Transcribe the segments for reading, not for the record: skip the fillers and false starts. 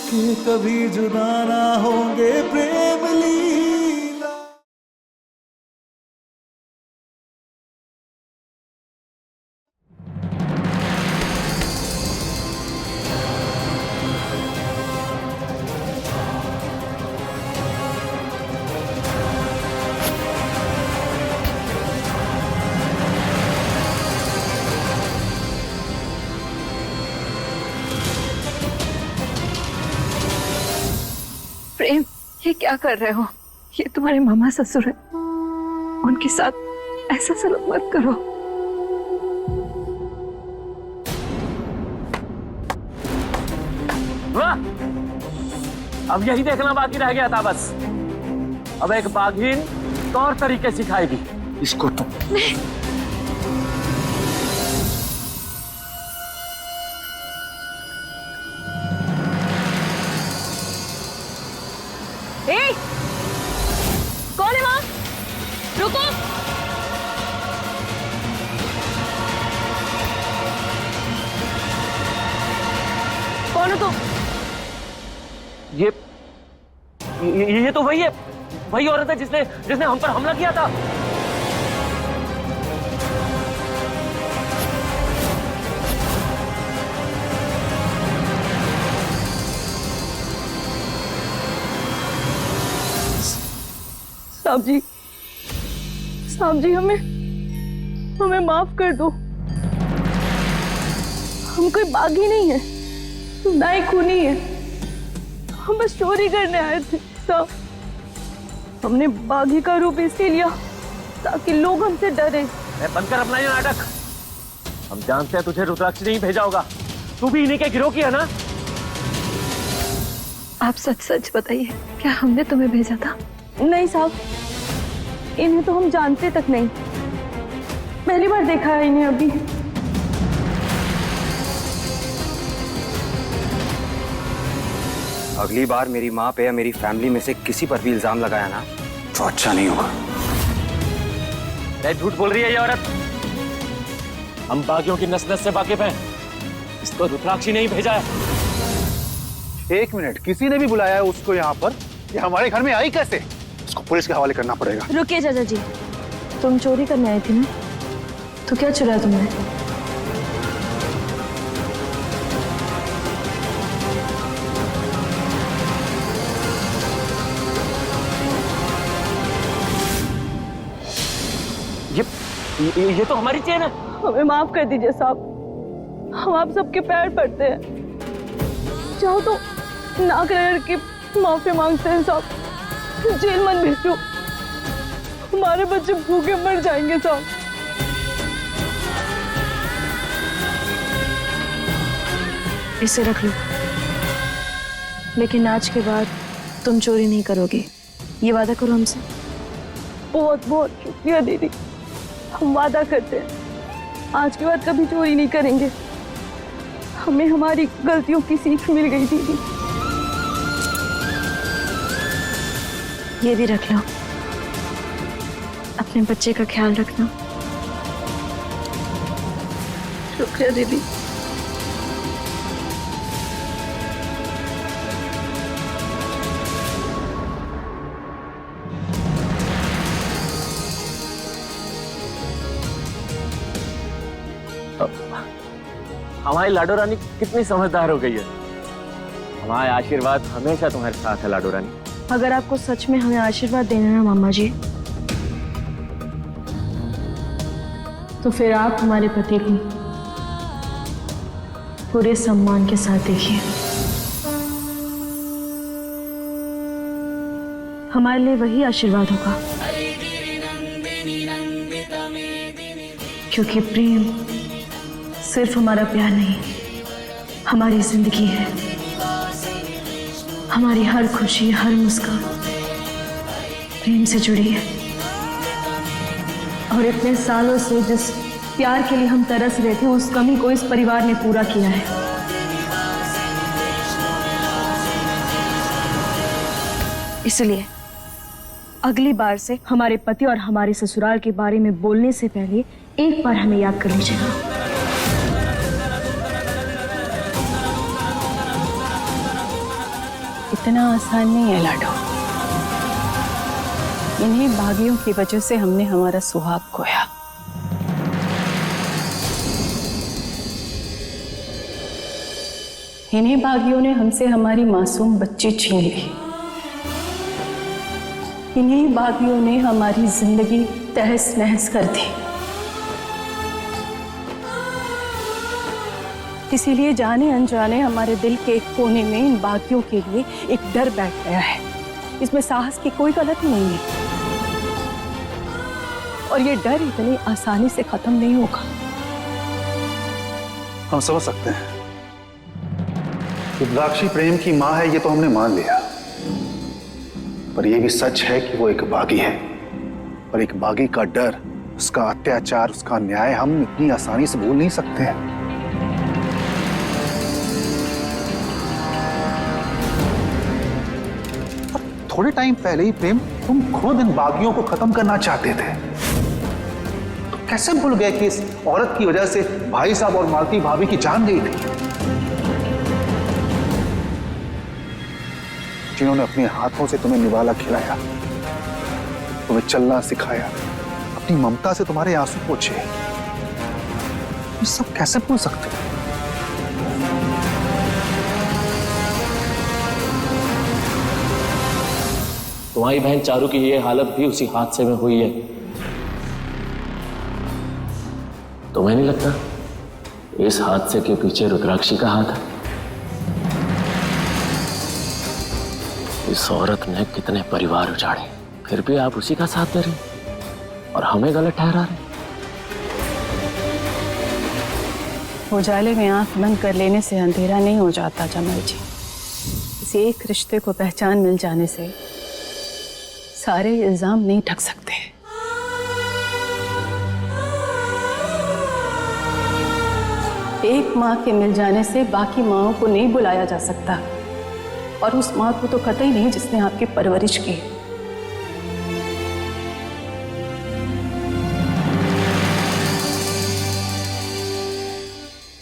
के कभी जुदा ना होंगे प्रेम लीला। प्रेम, ये क्या कर रहे हो? ये तुम्हारे मामा ससुर है, उनके साथ ऐसा सलूक मत करो। वाह, अब यही देखना बाकी रह गया था बस। अब एक बाघिन तौर तरीके सिखाएगी इसको तो। नहीं। ए, कौन है वहां? रुको। कौन हो तुम? ये तो वही है, वही औरत है जिसने हम पर हमला किया था। साहब जी, हमें माफ कर दो। हम कोई बागी नहीं है, ना ही खूनी है। हम बस चोरी करने आए थे साहब। हमने बागी का रूप इसलिए लिया ताकि लोग हमसे डरे। बंद कर अपना ये नाटक। हम जानते हैं तुझे रुद्राक्ष नहीं भेजा होगा, तू भी इन्हीं के गिरोह की है ना? आप सच सच बताइए, क्या हमने तुम्हें भेजा था? नहीं साहब, इन्हें तो हम जानते तक नहीं, पहली बार देखा है इन्हें अभी। अगली बार मेरी माँ पे या मेरी फैमिली में से किसी पर भी इल्जाम लगाया ना तो अच्छा नहीं होगा। झूठ बोल रही है ये औरत। हम बागियों की नस नस से वाकिफ हैं। इसको रुद्राक्षी नहीं भेजा है। एक मिनट, किसी ने भी बुलाया है उसको यहाँ पर? ये हमारे घर में आई कैसे? इसको पुलिस के हवाले करना पड़ेगा। रुकिए चाचा जी, तुम चोरी करने आए थे ना, तो क्या चुराया तुमने? ये तो हमारी चेन है। हमें माफ कर दीजिए साहब, हम आप सबके पैर पड़ते हैं। चाहो तो नाक रगड़ के माफी मांगते हैं साहब। जेल मत भेजो, हमारे बच्चे भूखे मर जाएंगे साहब। इसे रख लो, लेकिन आज के बाद तुम चोरी नहीं करोगे, ये वादा करो हमसे। बहुत बहुत शुक्रिया दीदी, हम वादा करते हैं आज के बाद कभी चोरी नहीं करेंगे। हमें हमारी गलतियों की सीख मिल गई दीदी। ये भी रख लो, अपने बच्चे का ख्याल रखना। शुक्रिया दीदी। हमारी लाडो रानी कितनी समझदार हो गई है। हमारा आशीर्वाद हमेशा तुम्हारे साथ है लाडो रानी। अगर आपको सच में हमें आशीर्वाद देना है मामा जी, तो फिर आप हमारे पति को पूरे सम्मान के साथ देखिए। हमारे लिए वही आशीर्वाद होगा, क्योंकि प्रेम सिर्फ हमारा प्यार नहीं, हमारी जिंदगी है। हमारी हर खुशी, हर मुस्कान प्रेम से जुड़ी है। और इतने सालों से जिस प्यार के लिए हम तरस रहे थे, उस कमी को इस परिवार ने पूरा किया है। इसलिए अगली बार से हमारे पति और हमारे ससुराल के बारे में बोलने से पहले एक बार हमें याद कर लीजिएगा। इतना आसान नहीं है लाडो। इन्हीं बागियों की वजह से हमने हमारा सुहाग खोया। इन्हीं बागियों ने हमसे हमारी मासूम बच्ची छीन ली। इन्हीं बागियों ने हमारी जिंदगी तहस नहस कर दी। इसीलिए जाने अनजाने हमारे दिल के एक कोने में इन बागियों के लिए एक डर बैठ गया है। इसमें साहस की कोई गलती नहीं है और ये डर इतनी आसानी से खत्म नहीं होगा। हम समझ सकते हैं, रुद्राक्षी प्रेम की मां है ये तो हमने मान लिया, पर यह भी सच है कि वो एक बागी है और एक बागी का डर, उसका अत्याचार, उसका न्याय हम इतनी आसानी से भूल नहीं सकते हैं। थोड़े टाइम पहले ही प्रेम तुम खुद इन बागियों को खत्म करना चाहते थे, तो कैसे भूल गए कि इस औरत की वजह से भाई साहब और मालती भाभी की जान गई थी, जिन्होंने अपने हाथों से तुम्हें निवाला खिलाया, तुम्हें चलना सिखाया, अपनी ममता से तुम्हारे आंसू पोंछे। ये सब कैसे भूल सकते हो? तुम्हारी बहन चारू की ये हालत भी उसी हादसे में हुई है। तुम्हें नहीं लगता इस हादसे के पीछे रुद्राक्षी का हाथ है? इस औरत ने कितने परिवार उजाड़े, फिर भी आप उसी का साथ दे रहे और हमें गलत ठहरा रहे। उजाले में आंख बंद कर लेने से अंधेरा नहीं हो जाता जमल जी। किसी एक रिश्ते को पहचान मिल जाने से सारे इल्जाम नहीं ढक सकते। एक माँ के मिल जाने से बाकी माँओं को नहीं बुलाया जा सकता, और उस माँ को तो कतई नहीं जिसने आपकी परवरिश की।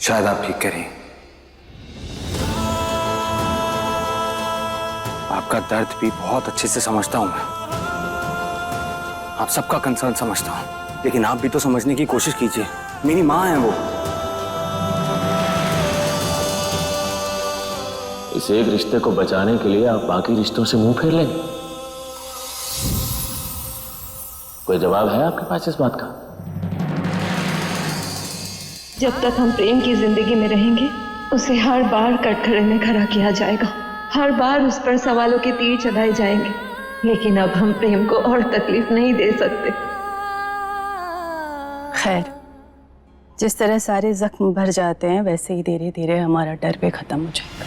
शायद आप ठीक कह रही हैं। आपका दर्द भी बहुत अच्छे से समझता हूं मैं, आप सबका कंसर्न समझता हूं, लेकिन आप भी तो समझने की कोशिश कीजिए। मेरी माँ है वो। इस एक रिश्ते को बचाने के लिए आप बाकी रिश्तों से मुंह फेर लेंगे? कोई जवाब है आपके पास इस बात का? जब तक हम प्रेम की जिंदगी में रहेंगे उसे हर बार कटघरे में खड़ा किया जाएगा, हर बार उस पर सवालों के तीर चलाए जाएंगे, लेकिन अब हम प्रेम को और तकलीफ नहीं दे सकते। खैर, जिस तरह सारे जख्म भर जाते हैं वैसे ही धीरे धीरे हमारा डर भी खत्म हो जाएगा।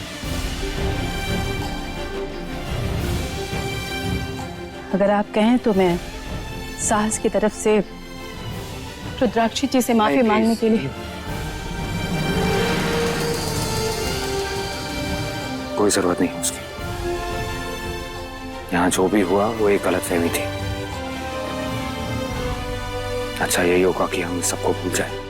अगर आप कहें तो मैं साहस की तरफ से रुद्राक्षी जी से माफी मांगने के लिए। कोई जरूरत नहीं उसकी। यहाँ जो भी हुआ वो एक गलतफहमी थी। अच्छा यही होगा कि हम सबको भूल जाए।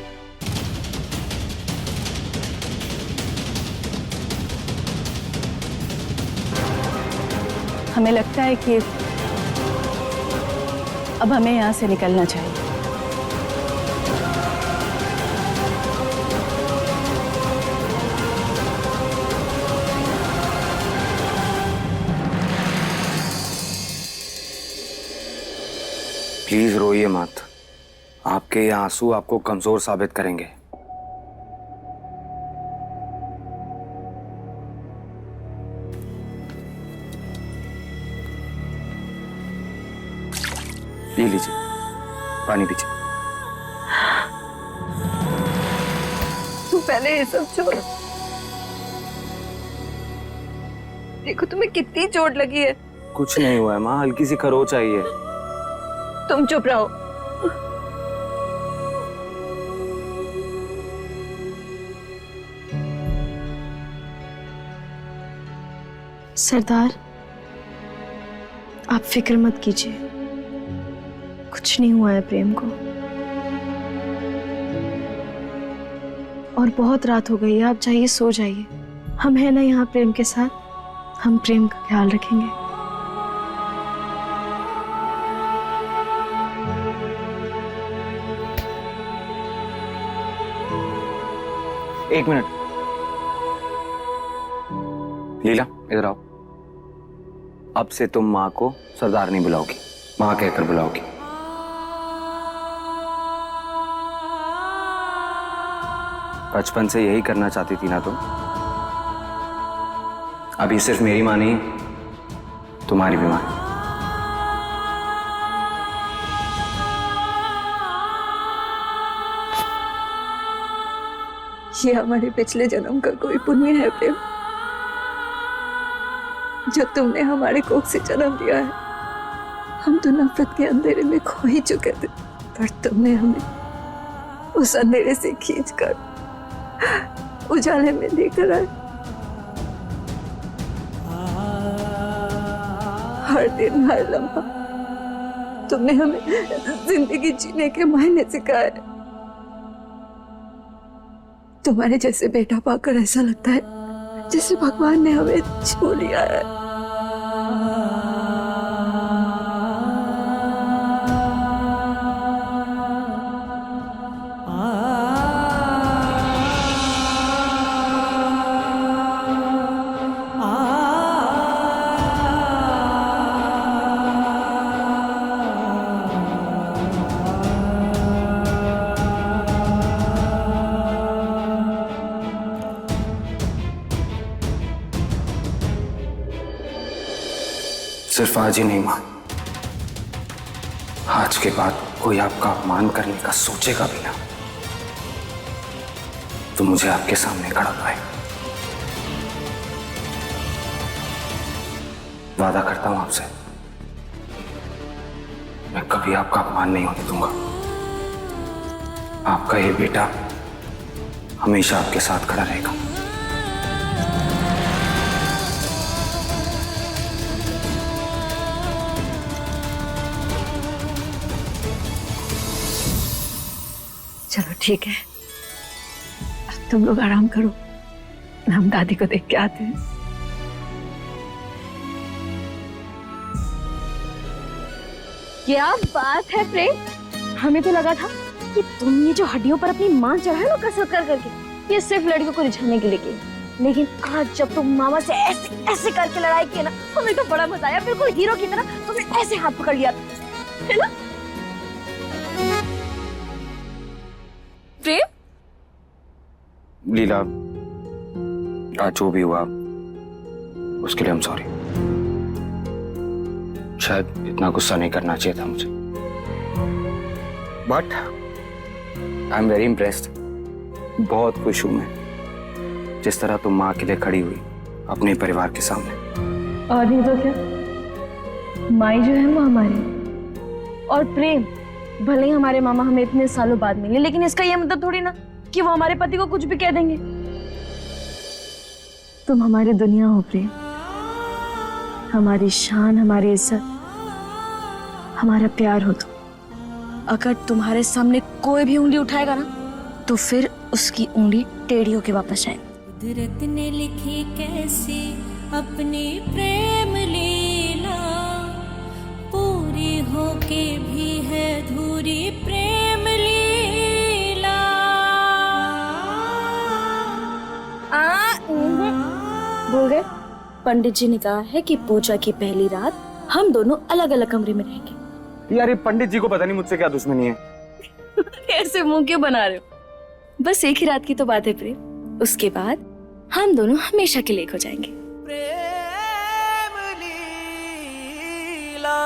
हमें लगता है कि अब हमें यहाँ से निकलना चाहिए। प्लीज रोइए मत, आपके ये आंसू आपको कमजोर साबित करेंगे। पी लीजिए, पानी पीजिए। तू पहले ये सब छोड़। देखो तुम्हें कितनी चोट लगी है। कुछ नहीं हुआ है माँ, हल्की सी खरोच आई है। तुम चुप रहो। सरदार, आप फिक्र मत कीजिए, कुछ नहीं हुआ है प्रेम को। और बहुत रात हो गई है, आप जाइए, सो जाइए। हम हैं ना यहाँ प्रेम के साथ। हम प्रेम का ख्याल रखेंगे। एक मिनट, लीला इधर आओ। अब से तुम माँ को सरदार नहीं बुलाओगी, माँ कहकर बुलाओगी। बचपन से यही करना चाहती थी ना तुम? अभी सिर्फ मेरी माँ नहीं, तुम्हारी भी माँ। ये हमारे पिछले जन्म का कोई पुण्य है प्रेम, जो तुमने हमारे कोख से जन्म दिया है। हम तो नफरत के अंधेरे में खो ही चुके थे, पर तुमने हमें उस अंधेरे से खींचकर उजाले में लेकर आए। हर दिन हर लम्हा तुमने हमें जिंदगी जीने के मायने सिखाए। तुम्हारे जैसे बेटा पाकर ऐसा लगता है जैसे भगवान ने हमें छू लिया है। सिर्फ आज ही नहीं मां, आज के बाद कोई आपका अपमान करने का सोचेगा भी ना तो मुझे आपके सामने खड़ा पाए। वादा करता हूं आपसे, मैं कभी आपका अपमान नहीं होने दूंगा। आपका ये बेटा हमेशा आपके साथ खड़ा रहेगा। चलो ठीक है, अब तुम लोग आराम करो, हम दादी को देख के आते हैं। क्या बात है प्रेम, हमें तो लगा था कि तुम ये जो हड्डियों पर अपनी मां चढ़ाए ना कसरत कर करके, ये सिर्फ लड़कियों को रिझाने के लिए की, लेकिन आज जब तुम मामा से ऐसे ऐसे करके लड़ाई की ना, हमें तो बड़ा मजा आया। बिल्कुल हीरो की तरह तुमने ऐसे हाथ पकड़ लिया, है ना प्रेम? लीला, आज जो भी हुआ उसके लिए हम सॉरी। शायद इतना गुस्सा नहीं करना चाहिए था मुझे, but I am very impressed. बहुत खुश हूं मैं जिस तरह तुम माँ के लिए खड़ी हुई अपने परिवार के सामने। और नहीं तो क्या, माई जो है वो हमारी। और प्रेम, भले ही हमारे मामा हमें इतने सालों बाद मिले, लेकिन इसका ये मतलब थोड़ी ना कि वो हमारे पति को कुछ भी कह देंगे। तुम हमारी दुनिया हो प्रेम, हमारी शान, हमारी इज्जत, हमारा प्यार हो तुम। अगर तुम्हारे सामने कोई भी उंगली उठाएगा ना, तो फिर उसकी उंगली टेढ़ी होके वापस आए। कुदरत ने लिखी कैसी अपनी प्रेम लीला, पूरी होके भी है धूरी प्रेम लीला। भूल गए? पंडित जी ने कहा है कि पूजा की पहली रात हम दोनों अलग अलग कमरे में रहेंगे। यार ये पंडित जी को पता नहीं मुझसे क्या दुश्मनी है। ऐसे मुंह क्यों बना रहे हो? बस एक ही रात की तो बात है प्रेम, उसके बाद हम दोनों हमेशा के लिए एक हो जाएंगे। प्रेम लीला।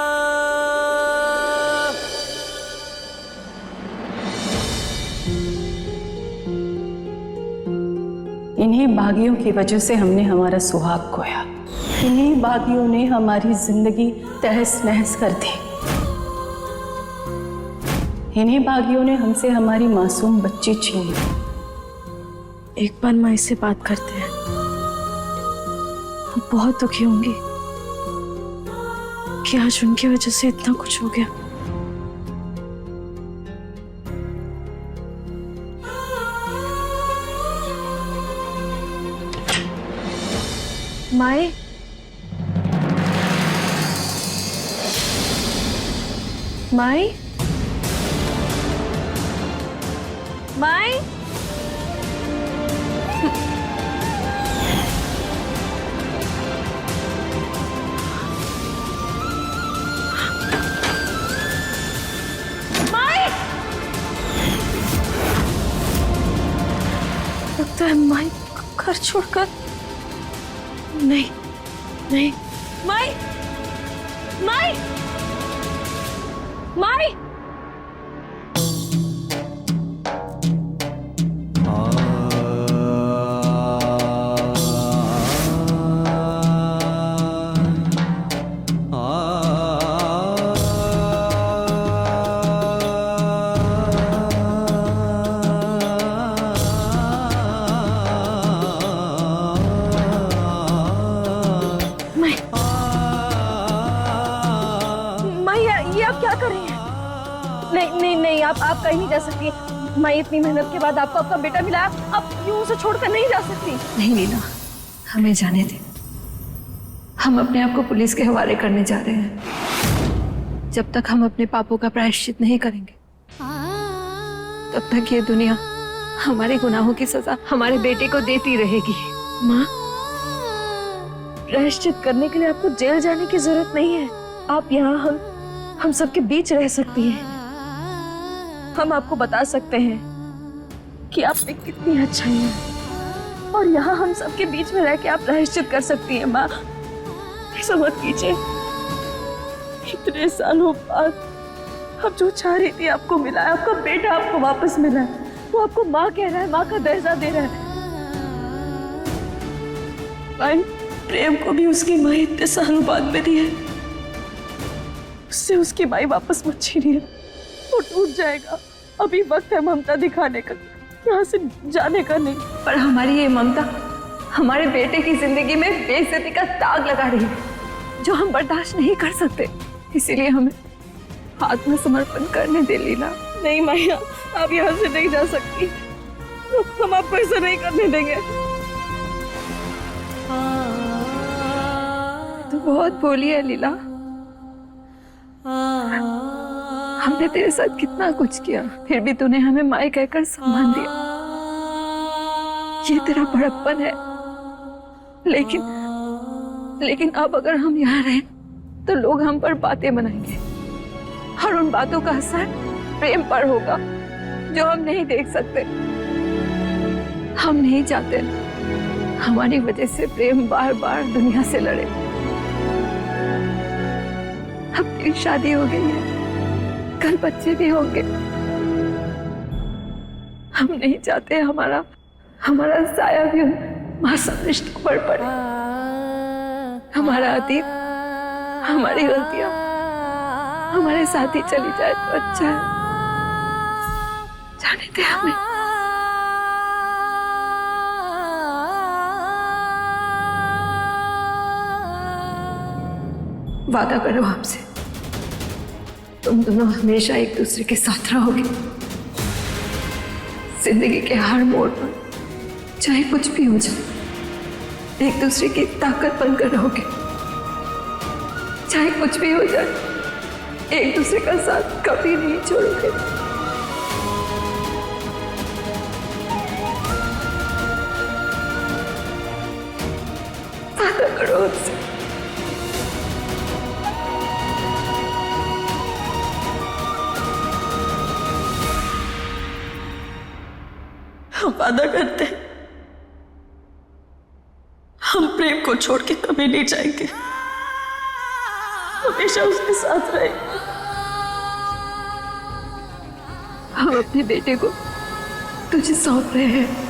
इन्हीं बागियों की वजह से हमने हमारा सुहाग खोया, इन्हीं बागियों ने हमारी जिंदगी तहस नहस कर दी, इन्हीं बागियों ने हमसे हमारी मासूम बच्ची छीन ली। एक बार माँ इससे बात करते हैं, वो बहुत दुखी होंगी कि आज उनकी वजह से इतना कुछ हो गया। माए, माई माई लगता है माई घर छोड़कर नहीं नहीं माई माई माई नहीं आप कहीं नहीं जा सकती। मैं इतनी मेहनत के बाद आपको आपका बेटा मिला, आप यूं उसे छोड़कर नहीं जा सकती। नहीं लीला, हमें जाने दे। हम अपने आप को पुलिस के हवाले करने जा रहे हैं। जब तक हम अपने पापों का प्रायश्चित नहीं करेंगे तब तक ये दुनिया हमारे गुनाहों की सजा हमारे बेटे को देती रहेगी। माँ, प्रायश्चित करने के लिए आपको जेल जाने की जरूरत नहीं है। आप यहाँ हम सबके बीच रह सकती हैं। हम आपको बता सकते हैं कि आप में कितनी अच्छाई है और यहाँ हम सबके बीच में रह के आप प्रायश्चित कर सकती हैं। माँ, ऐसा मत कीजिए। इतने सालों बाद अब जो चाह रही थी आपको मिला है, आपका बेटा आपको वापस मिला है। वो आपको माँ कह रहा है, माँ का दर्जा दे रहा है। भाई, प्रेम को भी उसकी माँ इतने सालों बाद मिली है, उससे उसकी माँ वापस मत छीनिए, वो टूट जाएगा। अभी वक्त है ममता दिखाने का, यहाँ से जाने का नहीं। पर हमारी ये ममता हमारे बेटे की जिंदगी में बेइज्जती का दाग लगा रही है जो हम बर्दाश्त नहीं कर सकते। इसीलिए हमें आत्मसमर्पण करने दे लीला। नहीं माया, आप यहाँ से नहीं जा सकती। हम आपको ऐसा नहीं करने देंगे। तू बहुत भोली है लीला। हमने तेरे साथ कितना कुछ किया, फिर भी तूने हमें माई कहकर सम्मान दिया। ये तेरा बड़प्पन है। लेकिन अब अगर हम यहाँ रहें तो लोग हम पर बातें बनाएंगे और उन बातों का असर प्रेम पर होगा जो हम नहीं देख सकते। हम नहीं चाहते हमारी वजह से प्रेम बार बार दुनिया से लड़े। अब तेरी शादी हो गई है, कल बच्चे भी होंगे। हम नहीं चाहते हमारा साया भी उन मासूम रिश्तों पर पड़े। हमारा अतीत, हमारी गलतियां हमारे साथ ही चली जाए तो अच्छा है। जाने दे हमें। वादा करो हमसे, तुम दोनों हमेशा एक दूसरे के साथ रहोगे। जिंदगी के हर मोड़ पर चाहे कुछ भी हो जाए, एक दूसरे की ताकत बनकर रहोगे। चाहे कुछ भी हो जाए, एक दूसरे का साथ कभी नहीं छोड़ोगे। वादा करो हमसे। हम वादा करते हैं, हम प्रेम को छोड़ के कभी नहीं जाएंगे, हमेशा उसके साथ रहेंगे। हम अपने बेटे को तुझे सौंप रहे हैं।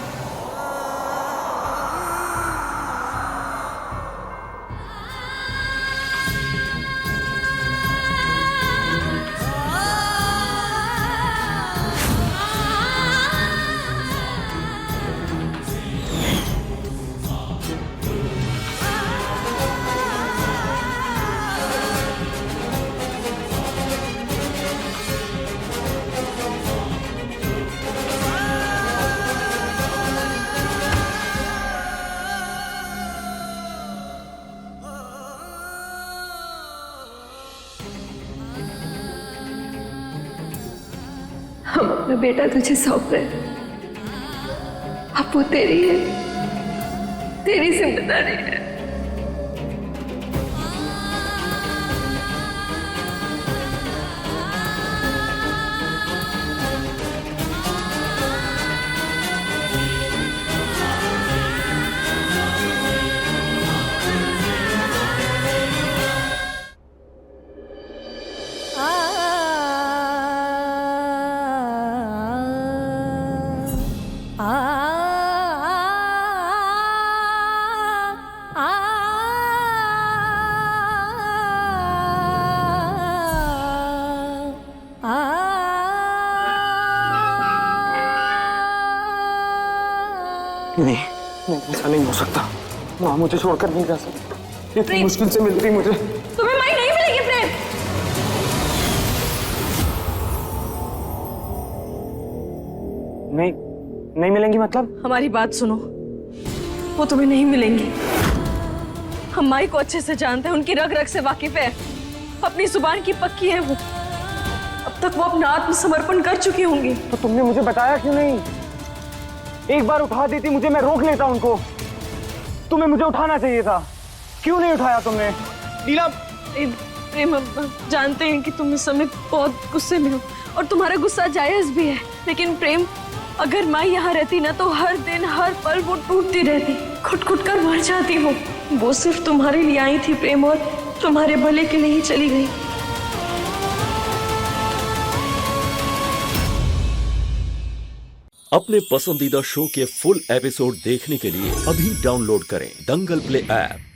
अपना बेटा तुझे सौंप रहे हैं। अब वो तेरी है, तेरी जिम्मेदारी है। नहीं, ऐसा नहीं हो सकता। माँ मुझे छोड़कर नहीं जा सकती। इतनी मुश्किल से मिल रही मुझे। तुम्हें माई नहीं मिलेगी प्रेम। नहीं मिलेंगी मतलब? हमारी बात सुनो, वो तुम्हें नहीं मिलेंगी। हम माई को अच्छे से जानते हैं, उनकी रग रग से वाकिफ है, अपनी जुबान की पक्की है वो। अब तक वो अपना आत्मसमर्पण कर चुकी होंगी। तो तुमने मुझे बताया क्यों नहीं? एक बार उठा देती मुझे, मैं रोक लेता उनको। तुम्हें मुझे उठाना चाहिए था, क्यों नहीं उठाया तुमने? नीलम, प्रेम, हम जानते हैं कि तुम इस समय बहुत गुस्से में हो और तुम्हारा गुस्सा जायज भी है, लेकिन प्रेम, अगर माँ यहाँ रहती ना तो हर दिन हर पल वो टूटती रहती, खुट खुट कर मर जाती वो। वो सिर्फ तुम्हारे लिए आई थी प्रेम, और तुम्हारे भले के लिए ही चली गई। अपने पसंदीदा शो के फुल एपिसोड देखने के लिए अभी डाउनलोड करें दंगल प्ले ऐप।